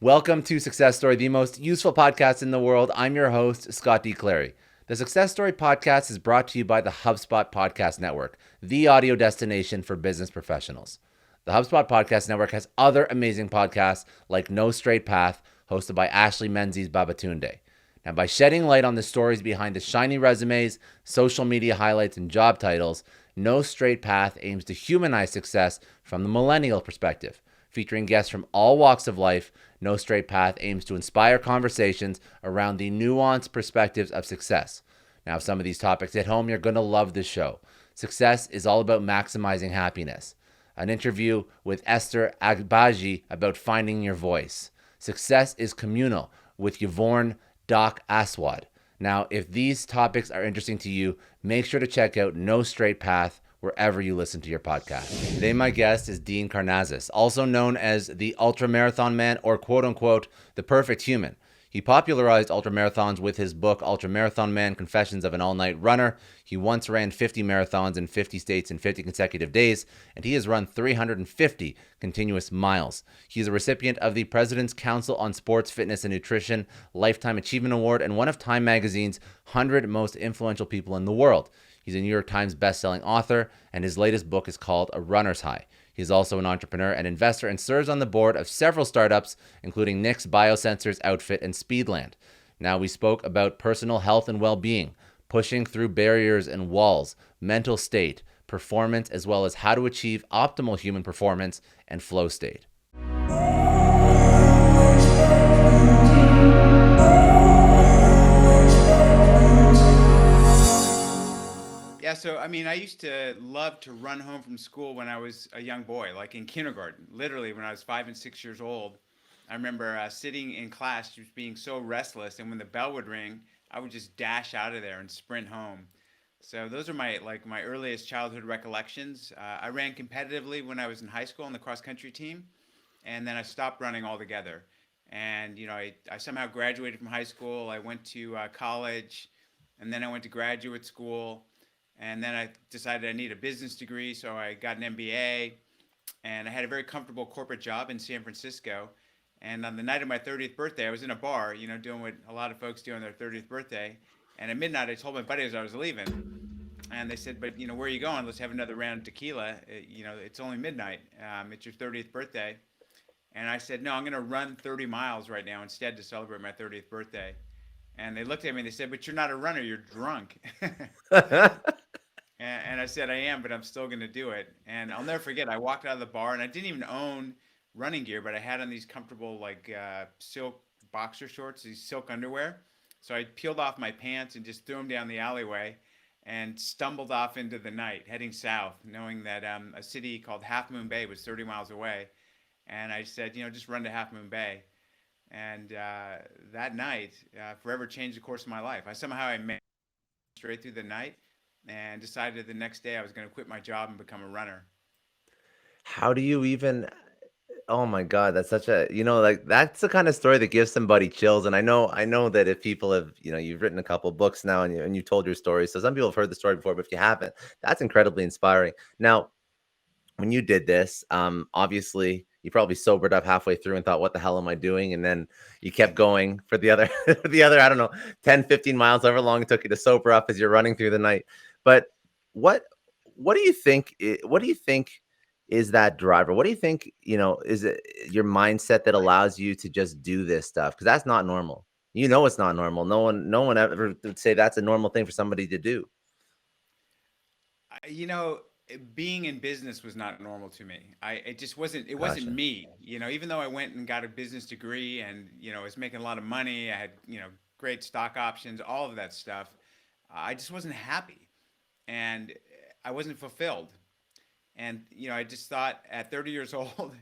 Welcome to Success Story, the most useful podcast in the world. I'm your host, Scott D. Clary. The Success Story podcast is brought to you by the HubSpot Podcast Network, the audio destination for business professionals. The HubSpot Podcast Network has other amazing podcasts like No Straight Path, hosted by Ashley Menzies Babatunde. Now, by shedding light on the stories behind the shiny resumes, social media highlights, and job titles, No Straight Path aims to humanize success from the millennial perspective. Featuring guests from all walks of life, No Straight Path aims to inspire conversations around the nuanced perspectives of success. Now, if some of these topics hit home, you're going to love this show. Success is all about maximizing happiness. An interview with Esther Agbaji about finding your voice. Success is communal with Yvonne Doc Aswad. Now, if these topics are interesting to you, make sure to check out No Straight Path wherever you listen to your podcast. Today, my guest is Dean Karnazes, also known as the Ultramarathon Man or quote-unquote the perfect human. He popularized ultramarathons with his book, Ultramarathon Man, Confessions of an All-Night Runner. He once ran 50 marathons in 50 states in 50 consecutive days, and he has run 350 continuous miles. He is a recipient of the President's Council on Sports, Fitness, and Nutrition Lifetime Achievement Award and one of Time Magazine's 100 Most Influential People in the World. He's a New York Times bestselling author, and his latest book is called A Runner's High. He's also an entrepreneur and investor and serves on the board of several startups, including NIX Biosensors, Outfit, and Speedland. Now, we spoke about personal health and well-being, pushing through barriers and walls, mental state, performance, as well as how to achieve optimal human performance and flow state. Yeah, so I used to love to run home from school when I was a young boy, like in kindergarten. Literally, when I was 5 and 6 years old, I remember sitting in class just being so restless, and when the bell would ring, I would just dash out of there and sprint home. So those are my earliest childhood recollections. I ran competitively when I was in high school on the cross country team, and then I stopped running altogether. And I somehow graduated from high school. I went to college, and then I went to graduate school. And then I decided I need a business degree, so I got an MBA, and I had a very comfortable corporate job in San Francisco. And on the night of my 30th birthday, I was in a bar, doing what a lot of folks do on their 30th birthday. And at midnight, I told my buddies I was leaving, and they said, "But where are you going? Let's have another round of tequila. It's only midnight. It's your 30th birthday." And I said, "No, I'm going to run 30 miles right now instead to celebrate my 30th birthday." And they looked at me and they said, "But you're not a runner. You're drunk." And I said, "I am, but I'm still going to do it." And I'll never forget, I walked out of the bar and I didn't even own running gear, but I had on these comfortable, like silk boxer shorts, these silk underwear. So I peeled off my pants and just threw them down the alleyway and stumbled off into the night, heading south, knowing that a city called Half Moon Bay was 30 miles away. And I said, just run to Half Moon Bay. And that night forever changed the course of my life. I made it straight through the night and decided the next day I was going to quit my job and become a runner. How do you even Oh my God, that's such a, like that's the kind of story that gives somebody chills. And I know that if people have, you've written a couple of books now and you told your story. So some people have heard the story before, but if you haven't, that's incredibly inspiring. Now, when you did this, obviously you probably sobered up halfway through and thought, what the hell am I doing? And then you kept going for the other, I don't know, 10, 15 miles, however long it took you to sober up as you're running through the night. But what, what do you think, what do you think is that driver? What do you think, is it your mindset that allows you to just do this stuff? Because that's not normal. It's not normal. No one ever would say that's a normal thing for somebody to do. I- You know, Being in business was not normal to me. It just wasn't. It wasn't Gotcha. me. Even though I went and got a business degree and I was making a lot of money, I had great stock options, all of that stuff. I just wasn't happy, and I wasn't fulfilled. And I just thought at 30 years old,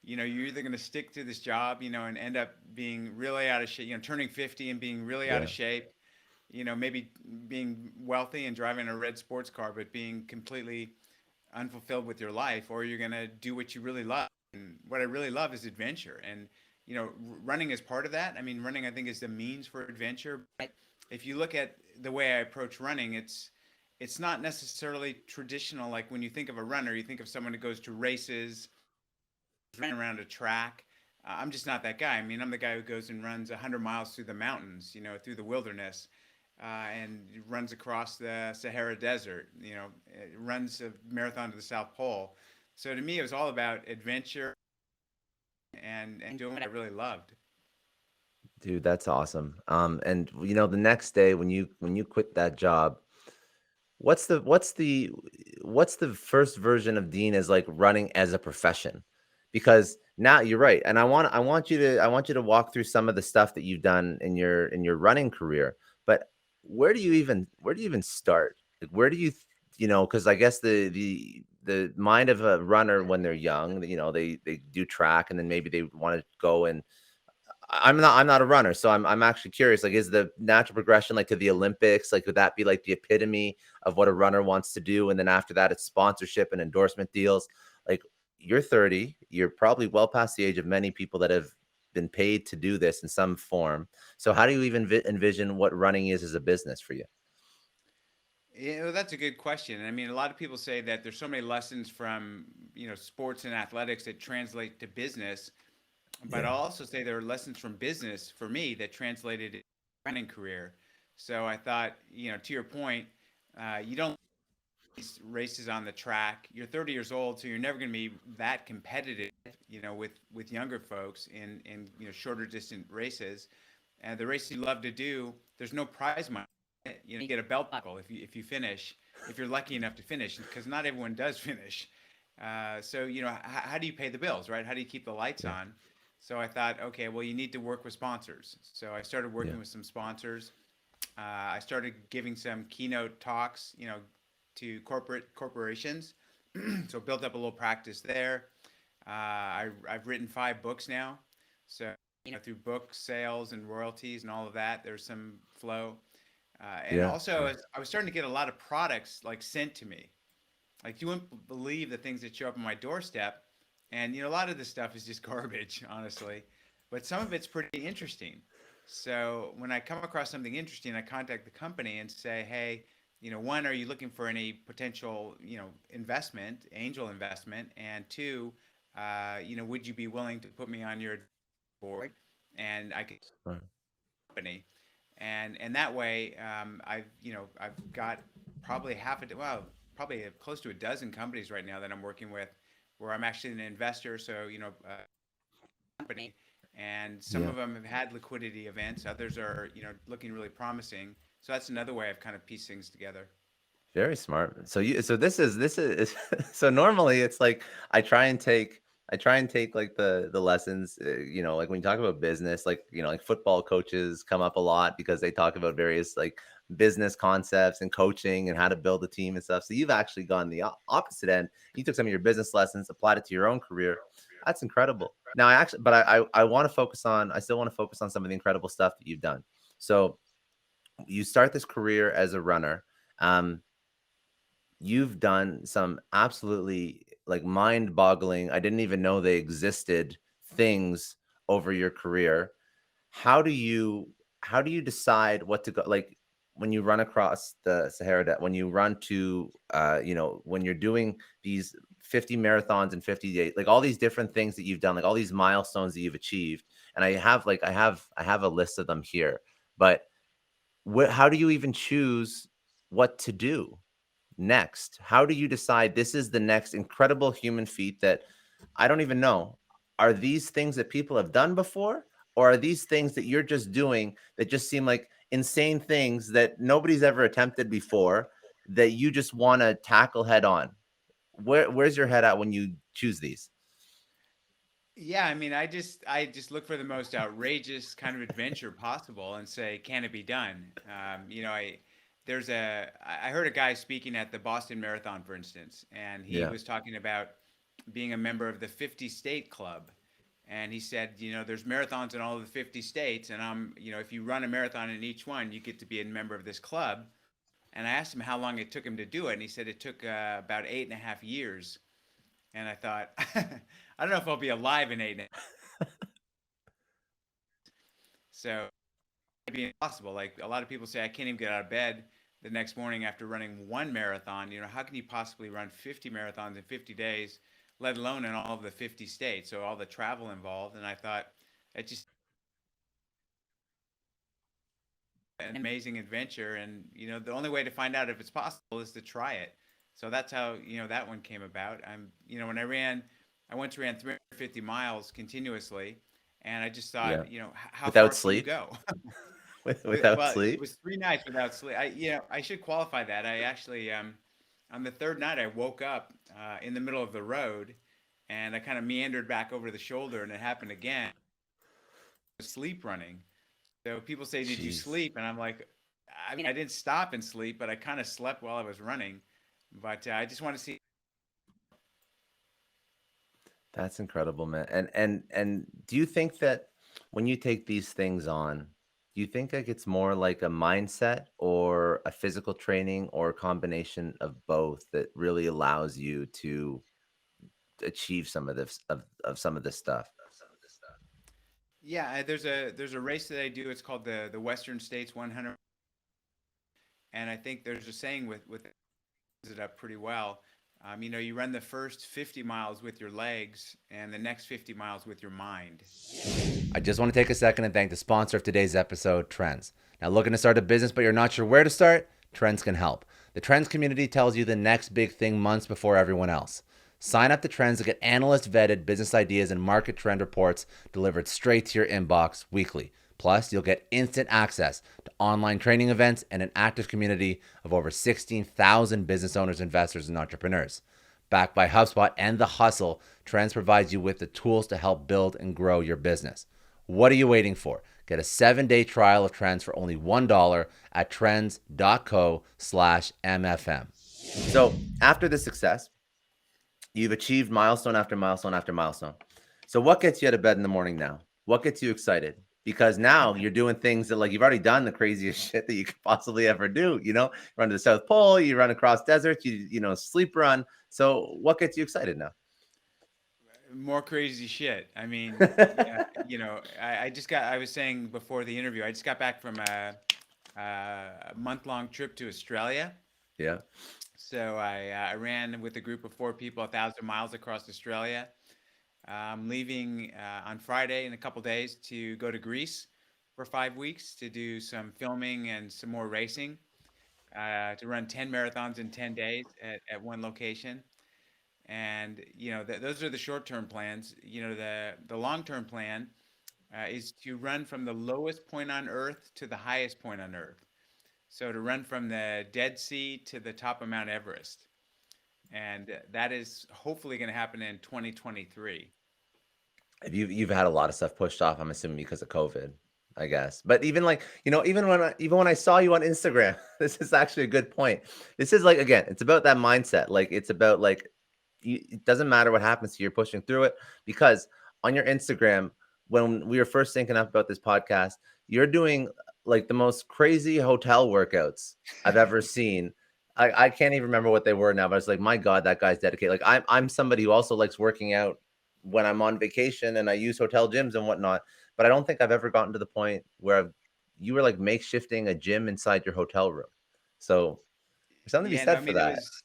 you're either going to stick to this job, and end up being really out of shape, turning 50 and being really out Yeah. of shape, maybe being wealthy and driving a red sports car, but being completely unfulfilled with your life, or you're going to do what you really love. And what I really love is adventure. And, running is part of that. I mean, running, I think, is the means for adventure. But if you look at the way I approach running, it's not necessarily traditional. Like when you think of a runner, you think of someone who goes to races, running around a track. I'm just not that guy. I mean, I'm the guy who goes and runs 100 miles through the mountains, through the wilderness, and runs across the Sahara Desert, runs a marathon to the South Pole. So to me, it was all about adventure and doing what I really loved. Dude, that's awesome. And the next day when you quit that job, what's the what's the what's the first version of Dean as like running as a profession? Because now you're right, and I want you to walk through some of the stuff that you've done in your running career. But where do you even start? Like, where do because I guess the mind of a runner when they're young, they do track and then maybe they want to go and I'm not a runner, so I'm actually curious. Like, is the natural progression like to the Olympics? Like, would that be like the epitome of what a runner wants to do? And then after that, it's sponsorship and endorsement deals. Like, you're 30, you're probably well past the age of many people that have been paid to do this in some form. So, how do you even envision what running is as a business for you? Well, that's a good question. I mean, a lot of people say that there's so many lessons from sports and athletics that translate to business, but Yeah. I'll also say there are lessons from business for me that translated to running career. So I thought, to your point, you don't these races on the track. You're 30 years old, so you're never going to be that competitive, with younger folks in shorter distant races. And the race you love to do, there's no prize money. You get a belt buckle if you finish, if you're lucky enough to finish, because not everyone does finish. So how do you pay the bills, right? How do you keep the lights Yeah. on? So I thought, okay, well, you need to work with sponsors. So I started Yeah. working with some sponsors. I started giving some keynote talks, to corporations. So built up a little practice there. I've written 5 books now. So through book sales and royalties and all of that, there's some flow. And Yeah. also, I was starting to get a lot of products like sent to me. Like you wouldn't believe the things that show up on my doorstep. And a lot of this stuff is just garbage, honestly. But some of it's pretty interesting. So when I come across something interesting, I contact the company and say, hey, one, are you looking for any potential, investment, angel investment? And two, would you be willing to put me on your board and I could Right. company? And that way, I've got probably probably close to a dozen companies right now that I'm working with, where I'm actually an investor. So company, and some Yeah. of them have had liquidity events. Others are looking really promising. So that's another way I've kind of pieced things together. Very smart. So this is so normally it's like I try and take like the lessons, like when you talk about business, like like football coaches come up a lot because they talk about various like business concepts and coaching and how to build a team and stuff. So you've actually gone the opposite end. You took some of your business lessons, applied it to your own career. That's incredible. Now I want to I still want to focus on some of the incredible stuff that you've done. So you start this career as a runner. Um, you've done some absolutely like mind-boggling, I didn't even know they existed things over your career. How do you decide what to go, like when you run across the when you run to when you're doing these 50 marathons in 50 days, like all these different things that you've done, like all these milestones that you've achieved, and I have a list of them here, but how do you even choose what to do next? How do you decide this is the next incredible human feat that I don't even know? Are these things that people have done before? Or are these things that you're just doing that just seem like insane things that nobody's ever attempted before that you just want to tackle head on? Where's your head at when you choose these? Yeah, I mean, I just look for the most outrageous kind of adventure possible and say, can it be done? I heard a guy speaking at the Boston Marathon, for instance, and he Yeah. was talking about being a member of the 50 state club. And he said, there's marathons in all of the 50 states, and if you run a marathon in each one, you get to be a member of this club. And I asked him how long it took him to do it, and he said it took about 8.5 years. And I thought, I don't know if I'll be alive in 8. So it'd be impossible. Like a lot of people say, I can't even get out of bed the next morning after running one marathon. How can you possibly run 50 marathons in 50 days let alone in all of the 50 states. So all the travel involved. And I thought it just an amazing adventure. And, the only way to find out if it's possible is to try it. So that's how, that one came about. When I once ran 350 miles continuously. And I just Yeah. thought, how Without far can you sleep? go? Without Well, it sleep? was 3 nights without sleep. I should qualify that. I actually, on the third night, I woke up in the middle of the road, and I kind of meandered back over the shoulder, and it happened again. Sleep running. So people say, "Did you Jeez. sleep?" And I'm like, I mean, I didn't stop and sleep, but I kind of slept while I was running. But I just want to see. That's incredible, man. And do you think that when you take these things on, do you think like it's more like a mindset or a physical training or a combination of both that really allows you to achieve some of of some of this stuff? Yeah, there's a race that I do. It's called the Western States 100, and I think there's a saying with it up pretty well. You run the first 50 miles with your legs and the next 50 miles with your mind. I just want to take a second and thank the sponsor of today's episode, Trends. Now, looking to start a business but you're not sure where to start? Trends can help. The Trends community tells you the next big thing months before everyone else. Sign up to Trends to get analyst vetted business ideas and market trend reports delivered straight to your inbox weekly. Plus, you'll get instant access to online training events and an active community of over 16,000 business owners, investors, and entrepreneurs. Backed by HubSpot and The Hustle, Trends provides you with the tools to help build and grow your business. What are you waiting for? Get a 7-day trial of Trends for only $1 at trends.co/MFM. So, after this success, you've achieved milestone after milestone after milestone. So, what gets you out of bed in the morning now? What gets you excited? Because now you're doing things that, like, you've already done the craziest shit that you could possibly ever do. Run to the South Pole, you run across deserts, sleep run. So, what gets you excited now? More crazy shit. I mean, I was saying before the interview, I just got back from a month-long trip to Australia. Yeah. So I ran with a group of 4 people, 1,000 miles across Australia. I'm leaving on Friday in a couple days to go to Greece for 5 weeks to do some filming and some more racing, to run 10 marathons in 10 days at one location. And those are the short-term plans. The long-term plan is to run from the lowest point on Earth to the highest point on Earth. So to run from the Dead Sea to the top of Mount Everest, and that is hopefully going to happen in 2023. You've had a lot of stuff pushed off, I'm assuming because of COVID, I guess. But even like, even when I saw you on Instagram, this is actually a good point. This is like, again, it's about that mindset. Like it's about like it doesn't matter what happens to you, you're pushing through it because on your Instagram, when we were first thinking up about this podcast, you're doing like the most crazy hotel workouts I've ever seen. I can't even remember what they were now, but it's like, my God, that guy's dedicated. Like I'm somebody who also likes working out when I'm on vacation and I use hotel gyms and whatnot. But I don't think I've ever gotten to the point where you were like makeshifting a gym inside your hotel room. So there's something to be Yeah, no, I said for mean it that. was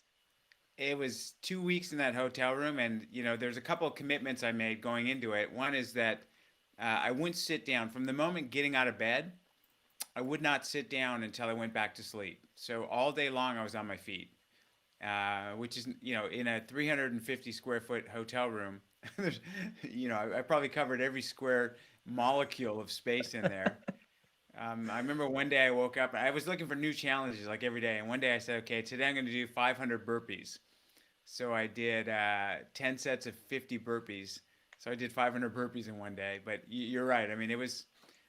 it was 2 weeks in that hotel room, and there's a couple of commitments I made going into it. One is that I wouldn't sit down from the moment getting out of bed. I would not sit down until I went back to sleep. So all day long I was on my feet, which is in a 350 square foot hotel room. there's, I probably covered every square molecule of space in there. I remember one day I woke up and I was looking for new challenges like every day. And one day I said, okay, today I'm going to do 500 burpees. So I did 10 sets of 50 burpees. So I did 500 burpees in one day. But you're right. I mean,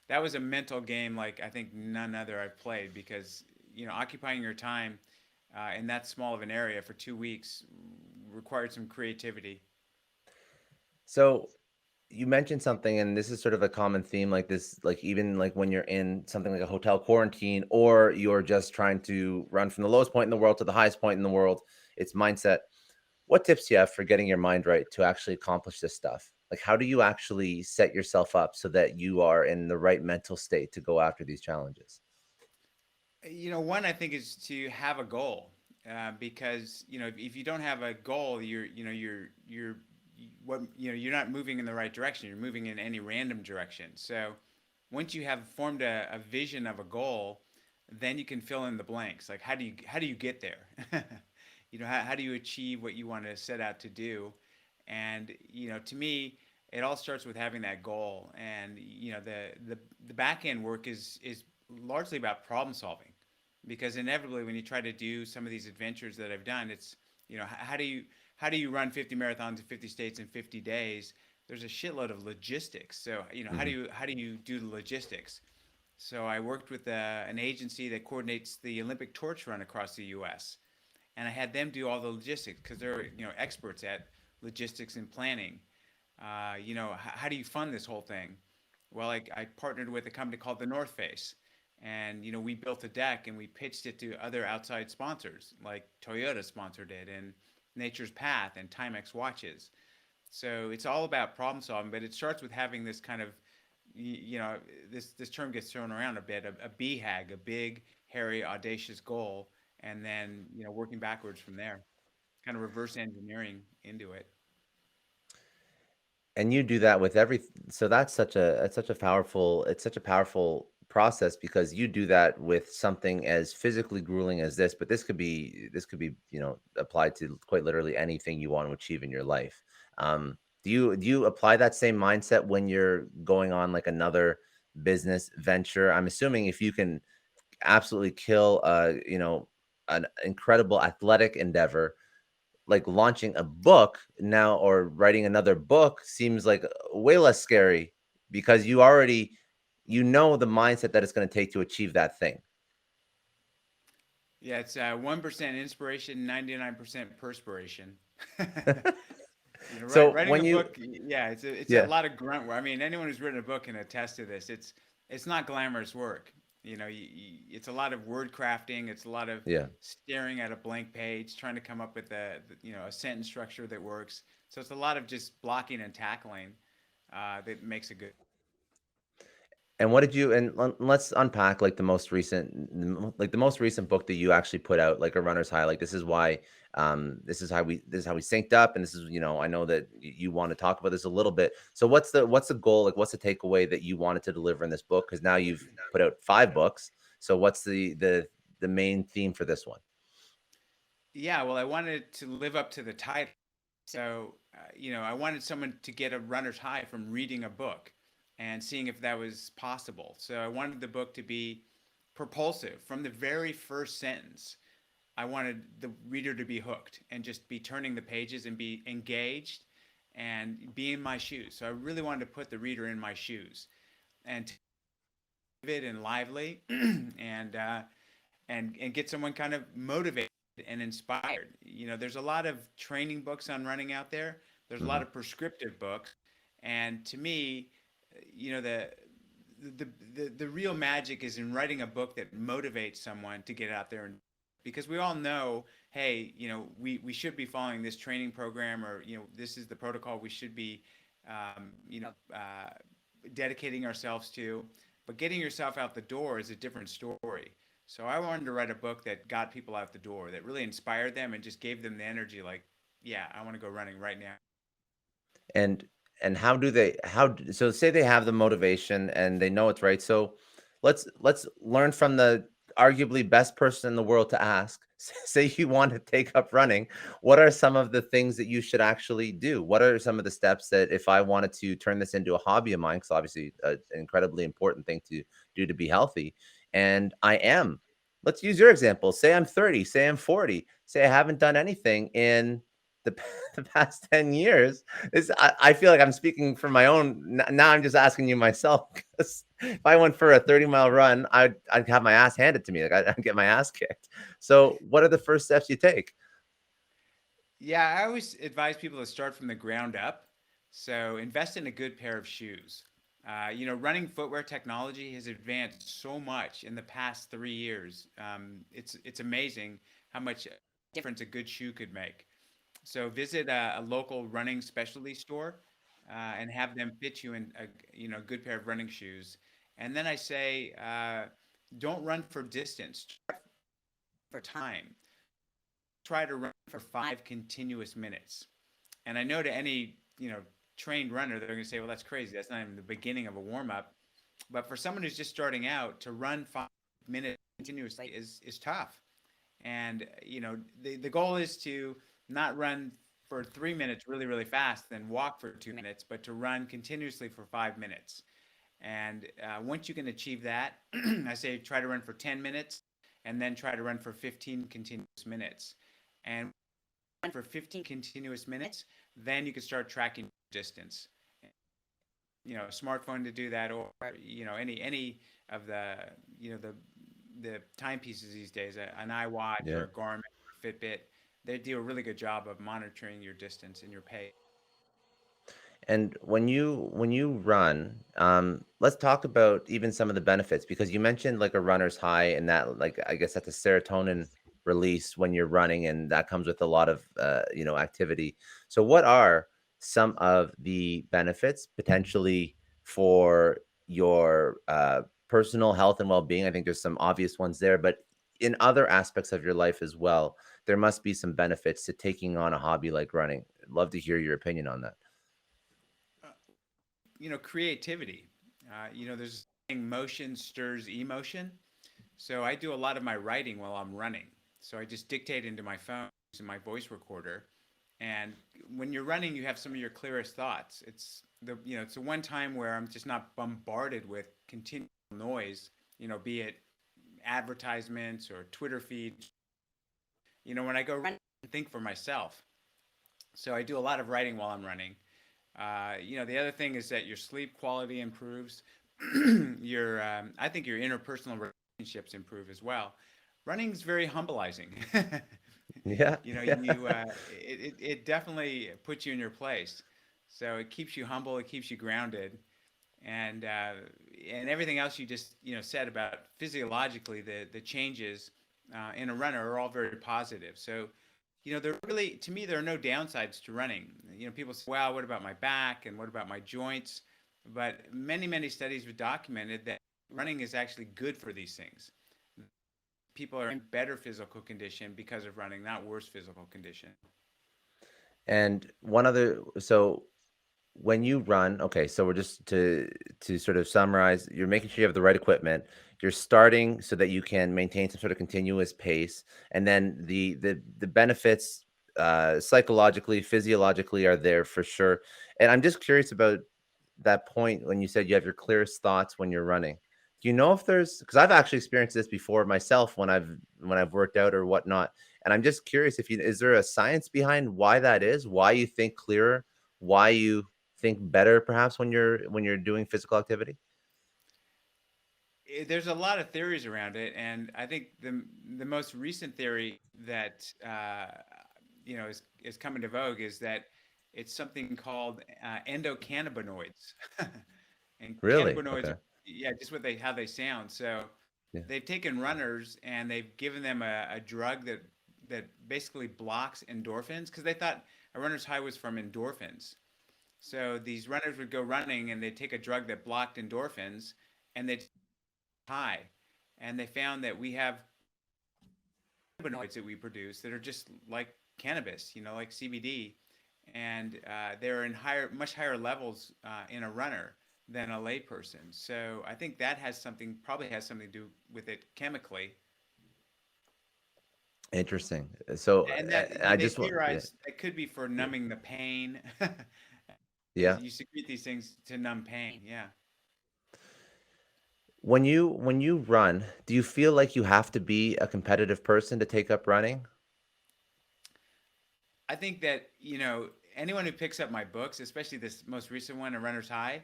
that was a mental game like I think none other I've played because occupying your time in that small of an area for 2 weeks required some creativity. So you mentioned something, and this is sort of a common theme, like this, like even like when you're in something like a hotel quarantine, or you're just trying to run from the lowest point in the world to the highest point in the world, it's mindset. What tips do you have for getting your mind right to actually accomplish this stuff? Like, how do you actually set yourself up so that you are in the right mental state to go after these challenges? One I think is to have a goal, because if you don't have a goal, you're you're not moving in the right direction. You're moving in any random direction. So once you have formed a vision of a goal, then you can fill in the blanks. Like how do you get there? How do you achieve what you want to set out to do? And to me, it all starts with having that goal. And the back end work is largely about problem solving, because inevitably when you try to do some of these adventures that I've done, it's how do you run 50 marathons in 50 states in 50 days? There's a shitload of logistics. So how do Hmm. you do the logistics? So I worked with an agency that coordinates the Olympic torch run across the U.S., and I had them do all the logistics because they're experts at logistics and planning. How do you fund this whole thing? Well, I partnered with a company called the North Face, and we built a deck and we pitched it to other outside sponsors, like Toyota sponsored it, and Nature's Path and Timex watches. So it's all about problem solving, but it starts with having this kind of, this term gets thrown around a bit, a BHAG, a big, hairy, audacious goal, and then working backwards from there, kind of reverse engineering into it. And you do that with every, so that's such a powerful, it's such a powerful process, because you do that with something as physically grueling as this, but this could be applied to quite literally anything you want to achieve in your life. Do you apply that same mindset when you're going on like another business venture? I'm assuming if you can absolutely kill an incredible athletic endeavor, like launching a book now or writing another book seems like way less scary, because you know the mindset that it's going to take to achieve that thing. Yeah, it's 1% inspiration, 99% perspiration. So Writing when a you book, yeah, it's a yeah lot of grunt work. I mean, anyone who's written a book can attest to this. It's not glamorous work. It's a lot of word crafting. It's a lot of yeah staring at a blank page, trying to come up with a sentence structure that works. So it's a lot of just blocking and tackling that makes a good. And what did you, and let's unpack like the most recent book that you actually put out, like a runner's high. Like this is why, this is how we synced up, and this is, I know that you want to talk about this a little bit. So what's the goal? Like what's the takeaway that you wanted to deliver in this book? Because now you've put out 5 books. So what's the main theme for this one? Yeah, well, I wanted to live up to the title. So, I wanted someone to get a runner's high from reading a book and seeing if that was possible. So, I wanted the book to be propulsive from the very first sentence. I wanted the reader to be hooked and just be turning the pages and be engaged and be in my shoes. So, I really wanted to put the reader in my shoes and to vivid and lively and get someone kind of motivated and inspired. There's a lot of training books on running out there. There's a lot Hmm. of prescriptive books, and to me, the the real magic is in writing a book that motivates someone to get out there, and because we all know, hey, we should be following this training program, or this is the protocol we should be um, you know uh, dedicating ourselves to, but getting yourself out the door is a different story. So I wanted to write a book that got people out the door, that really inspired them and just gave them the energy, like, yeah, I want to go running right now. And how do they, so say they have the motivation and they know it's right. So let's learn from the arguably best person in the world to ask. Say you want to take up running, what are some of the things that you should actually do? What are some of the steps that, if I wanted to turn this into a hobby of mine, because obviously an incredibly important thing to do to be healthy, and I am, let's use your example, say I'm 30, say I'm 40, say I haven't done anything in the, the past 10 years. I feel like I'm speaking for my own. Now I'm just asking you myself, because if I went for a 30-mile run, I'd have my ass handed to me. Like I'd get my ass kicked. So what are the first steps you take? Yeah, I always advise people to start from the ground up. So invest in a good pair of shoes. Running footwear technology has advanced so much in the past 3 years. It's amazing how much difference a good shoe could make. So visit a local running specialty store and have them fit you in a good pair of running shoes. And then I say, don't run for distance, for time. Try to run for 5 continuous minutes. And I know to any trained runner, they're going to say, well, that's crazy. That's not even the beginning of a warm up. But for someone who's just starting out, to run 5 minutes continuously is tough. And the goal is to not run for 3 minutes really really fast, then walk for 2 minutes, but to run continuously for 5 minutes. And once you can achieve that, I say try to run for 10 minutes, and then try to run for 15 continuous minutes. And for 15 continuous minutes, then you can start tracking distance. A smartphone to do that, or any of the timepieces these days, an iWatch or Yeah. a Garmin or a Fitbit, they do a really good job of monitoring your distance and your pace. And when you run, let's talk about even some of the benefits, because you mentioned like a runner's high, and that, like, I guess that's a serotonin release when you're running, and that comes with a lot of activity. So what are some of the benefits potentially for your personal health and well-being? I think there's some obvious ones there, but in other aspects of your life as well, there must be some benefits to taking on a hobby like running. I'd love to hear your opinion on that. Creativity. There's a saying, motion stirs emotion. So I do a lot of my writing while I'm running. So I just dictate into my phone using my voice recorder. And when you're running, you have some of your clearest thoughts. It's the one time where I'm just not bombarded with continual noise, be it advertisements or Twitter feeds. When I go run, I think for myself. So I do a lot of writing while I'm running. The other thing is that your sleep quality improves. I think your interpersonal relationships improve as well. Running is very humbleizing. Yeah, yeah. It definitely puts you in your place. So it keeps you humble, it keeps you grounded, and everything else you just said about physiologically, the changes in a runner are all very positive. So there really, to me, there are no downsides to running. People say, "Wow, what about my back and what about my joints?" But many, many studies have documented that running is actually good for these things. People are in better physical condition because of running, not worse physical condition. And one other, so when you run, okay, so we're just to sort of summarize, you're making sure you have the right equipment. You're starting so that you can maintain some sort of continuous pace, and then the benefits psychologically, physiologically are there for sure. And I'm just curious about that point when you said you have your clearest thoughts when you're running. Do you know if there's, because I've actually experienced this before myself when I've worked out or whatnot, and I'm just curious if you, is there a science behind why that is, why you think clearer, why you think better perhaps when you're doing physical activity? There's a lot of theories around it, and I think the most recent theory that is coming to vogue is that it's something called endocannabinoids, and Really? cannabinoids Okay. are, yeah, just how they sound. So Yeah. they've taken runners and they've given them a drug that basically blocks endorphins, because they thought a runner's high was from endorphins. So these runners would go running and they'd take a drug that blocked endorphins, and they'd high. And they found that we have cannabinoids that we produce that are just like cannabis, like CBD, and they're in much higher levels in a runner than a layperson. So I think that probably has something to do with it chemically. Interesting. So And that I they just want, yeah, theorize that could be for yeah, numbing the pain. yeah. You secrete these things to numb pain. Yeah. When you run, do you feel like you have to be a competitive person to take up running? I think that, anyone who picks up my books, especially this most recent one, A Runner's High,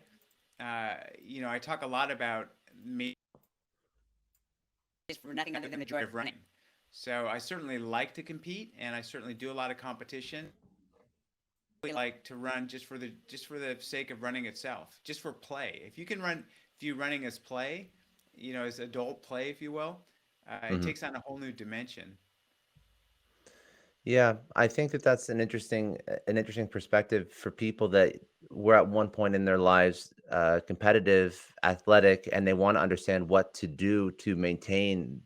I talk a lot about me for nothing other than the joy of running. So I certainly like to compete, and I certainly do a lot of competition. I like to run just for the sake of running itself, just for play. If you can run, if you running as play, as adult play, if you will, it Hmm. takes on a whole new dimension. Yeah, I think that that's an interesting perspective for people that were at one point in their lives competitive, athletic, and they want to understand what to do to maintain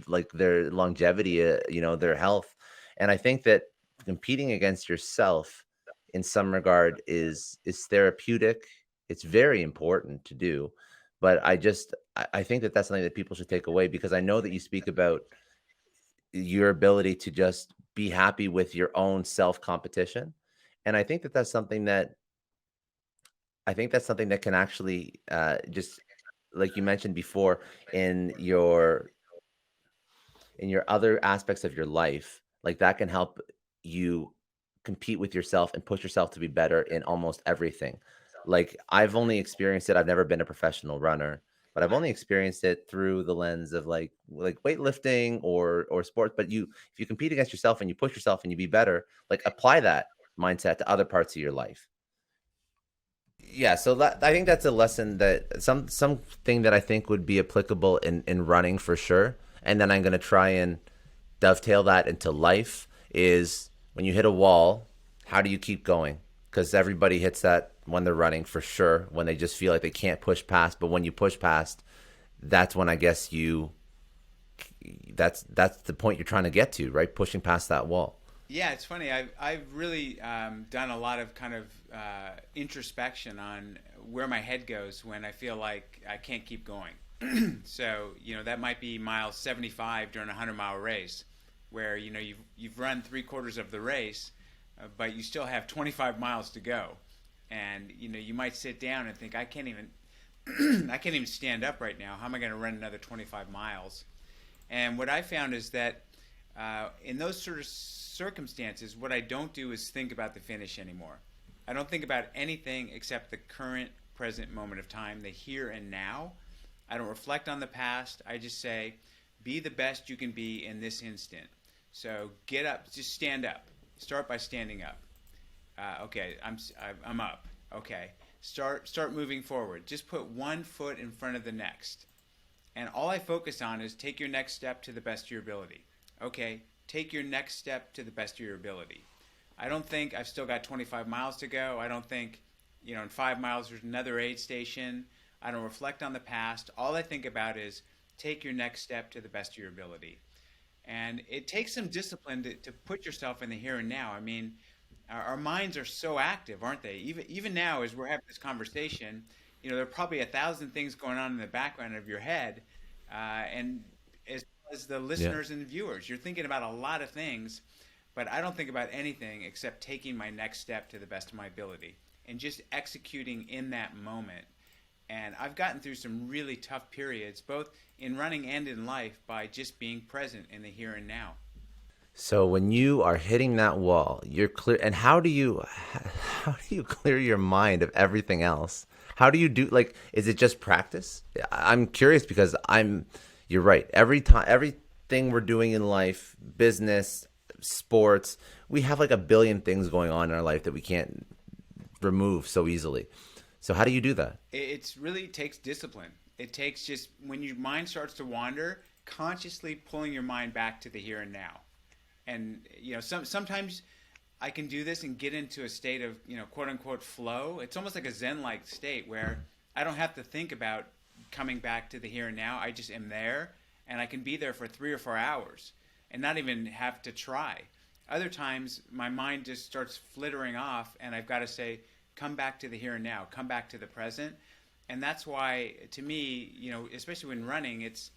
like their longevity, their health. And I think that competing against yourself in some regard is therapeutic. It's very important to do, but I think that that's something that people should take away, because I know that you speak about your ability to just be happy with your own self competition, and I think that's something that can actually just like you mentioned before, in your other aspects of your life, like that can help you compete with yourself and push yourself to be better in almost everything. Like, I've only experienced it. I've never been a professional runner, but I've only experienced it through the lens of like weightlifting or sports. But if you compete against yourself and you push yourself and you be better, like apply that mindset to other parts of your life. Yeah, so I think that's a lesson, that something that I think would be applicable in running for sure. And then I'm going to try and dovetail that into life, is when you hit a wall, how do you keep going? Because everybody hits that when they're running for sure, when they just feel like they can't push past. But when you push past, that's when I guess that's the point you're trying to get to, right? Pushing past that wall. Yeah, it's funny. I've really done a lot of kind of introspection on where my head goes when I feel like I can't keep going. So, that might be mile 75 during a 100-mile race, where you've run three-quarters of the race, but you still have 25 miles to go, and you might sit down and think, I can't even I can't even stand up right now. How am I going to run another 25 miles? And what I found is that in those sort of circumstances, what I don't do is think about the finish anymore. I don't think about anything except the current, present moment of time, the here and now. I don't reflect on the past. I just say, be the best you can be in this instant. So get up, just stand up. Start by standing up. Okay, I'm up. Okay, start moving forward. Just put one foot in front of the next. And all I focus on is take your next step to the best of your ability. Okay, take your next step to the best of your ability. I don't think I've still got 25 miles to go. I don't think, in 5 miles there's another aid station. I don't reflect on the past. All I think about is take your next step to the best of your ability. And it takes some discipline to put yourself in the here and now. I mean, our minds are so active, aren't they? Even now, as we're having this conversation, there are probably 1,000 things going on in the background of your head, and as the Yeah. listeners and viewers, you're thinking about a lot of things, but I don't think about anything except taking my next step to the best of my ability and just executing in that moment. And I've gotten through some really tough periods, both in running and in life, by just being present in the here and now. So when you are hitting that wall, you're clear. And how do you clear your mind of everything else? How do you do, like, is it just practice? I'm curious, because you're right. Every time, everything we're doing in life, business, sports, we have like a billion things going on in our life that we can't remove so easily. So how do you do that? It's really takes discipline. It takes just, when your mind starts to wander, consciously pulling your mind back to the here and now. And sometimes I can do this and get into a state of quote unquote flow. It's almost like a Zen like state where I don't have to think about coming back to the here and now. I just am there, and I can be there for 3 or 4 hours and not even have to try. Other times my mind just starts flittering off, and I've got to say, come back to the here and now, come back to the present. And that's why, to me, especially when running, it's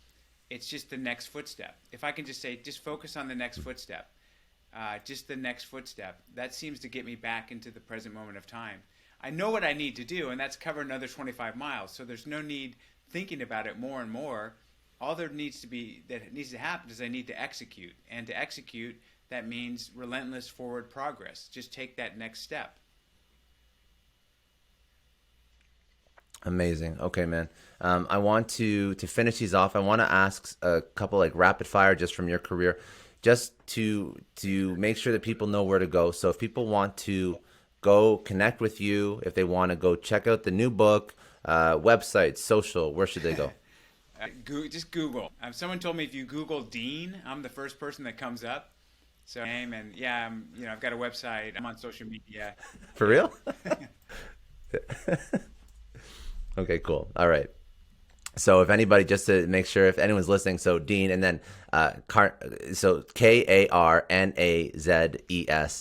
just the next footstep. If I can just say, just focus on the next footstep, just the next footstep, that seems to get me back into the present moment of time. I know what I need to do, and that's cover another 25 miles. So there's no need thinking about it more and more. All that needs to happen is I need to execute. And to execute, that means relentless forward progress. Just take that next step. Amazing. Okay, man. I want to finish these off. I want to ask a couple like rapid fire just from your career, just to make sure that people know where to go. So if people want to go connect with you, if they want to go check out the new book, website, social, where should they go? Just Google. Someone told me if you Google Dean, I'm the first person that comes up. So name, and yeah, I've got a website. I'm on social media. For real? Okay, cool. All right. So if anybody, just to make sure if anyone's listening, so Dean, and then so Karnazes,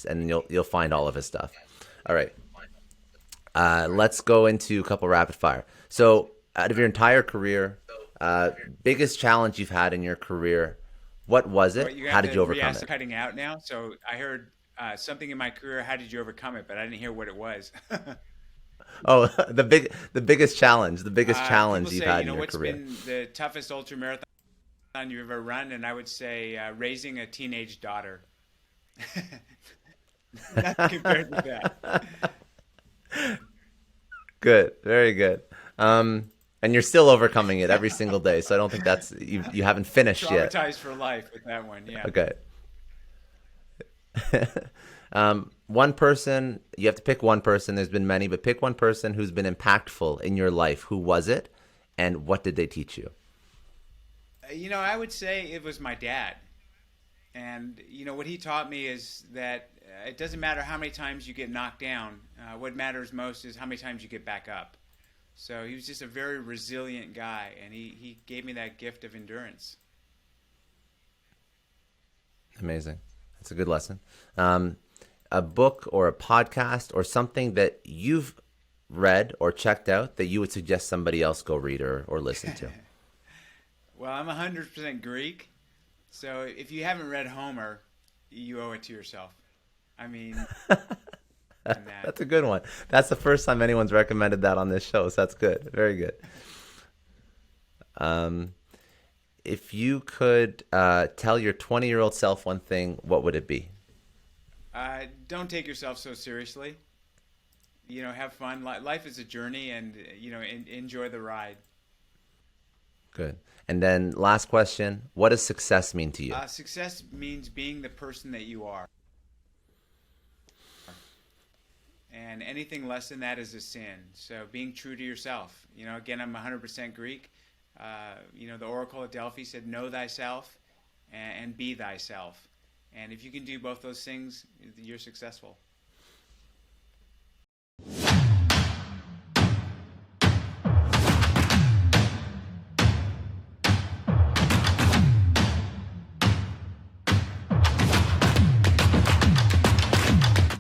and you'll find all of his stuff. All right. Let's go into a couple rapid fire. So, out of your entire career, uh, biggest challenge you've had in your career, what was Oh, it? you How have did to you overcome re-ask. it? Cutting out now. So I heard something in my career. How did you overcome it? But I didn't hear what it was. Oh, the biggest People challenge you've say, had in your what's career. been the toughest ultramarathon you've ever run? And I would say raising a teenage daughter. Not compared to that. Good, very good. And you're still overcoming it every single day. So I don't think that's you haven't finished yet. Traumatized for life with that one. Yeah. Okay. One person, you have to pick one person. There's been many, but pick one person who's been impactful in your life. Who was it, and what did they teach you? I would say it was my dad. And, what he taught me is that it doesn't matter how many times you get knocked down. What matters most is how many times you get back up. So he was just a very resilient guy, and he gave me that gift of endurance. Amazing. That's a good lesson. A book or a podcast or something that you've read or checked out that you would suggest somebody else go read or listen to. Well, I'm 100% Greek. So if you haven't read Homer, you owe it to yourself. I mean, and that. That's a good one. That's the first time anyone's recommended that on this show, so that's good. Very good. If you could tell your 20-year-old self one thing, what would it be? Don't take yourself so seriously. Have fun. Life is a journey, and enjoy the ride. Good. And then last question, what does success mean to you? Success means being the person that you are. And anything less than that is a sin. So being true to yourself. Again, I'm 100% Greek. The Oracle at Delphi said, know thyself and be thyself. And if you can do both those things, you're successful.